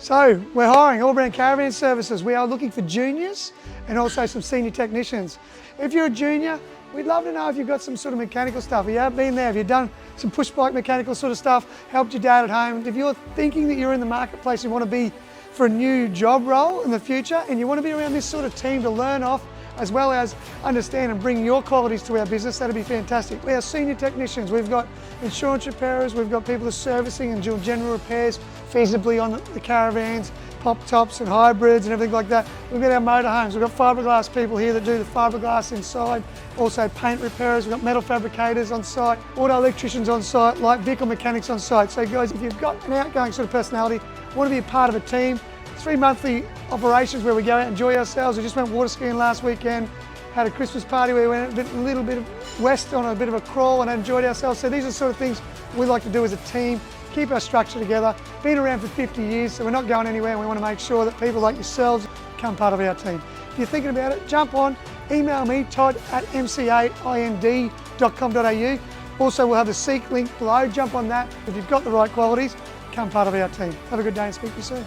So we're hiring AllBrand Caravan Services. We are looking for juniors and also some senior technicians. If you're a junior, we'd love to know if you've got some sort of mechanical stuff. Have you been there? Have you done some push bike mechanical sort of stuff? Helped your dad at home? If you're thinking that you're in the marketplace, you want to be for a new job role in the future and you want to be around this sort of team to learn off as well as understand and bring your qualities to our business, that'd be fantastic. We are senior technicians, we've got insurance repairers, we've got people who are servicing and doing general repairs feasibly on the caravans, pop tops and hybrids and everything like that. We've got our motorhomes, we've got fiberglass people here that do the fiberglass inside, also paint repairers, we've got metal fabricators on site, auto electricians on site, light vehicle mechanics on site. So guys, if you've got an outgoing sort of personality, want to be a part of a team, 3 monthly operations where we go out and enjoy ourselves. We just went water skiing last weekend, had a Christmas party where we went a little bit of west on a bit of a crawl and enjoyed ourselves. So these are the sort of things we like to do as a team, keep our structure together. Been around for 50 years, so we're not going anywhere and we want to make sure that people like yourselves become part of our team. If you're thinking about it, jump on, email me, todd@mcaind.com.au. Also, we'll have the Seek link below, jump on that. If you've got the right qualities, become part of our team. Have a good day and speak to you soon.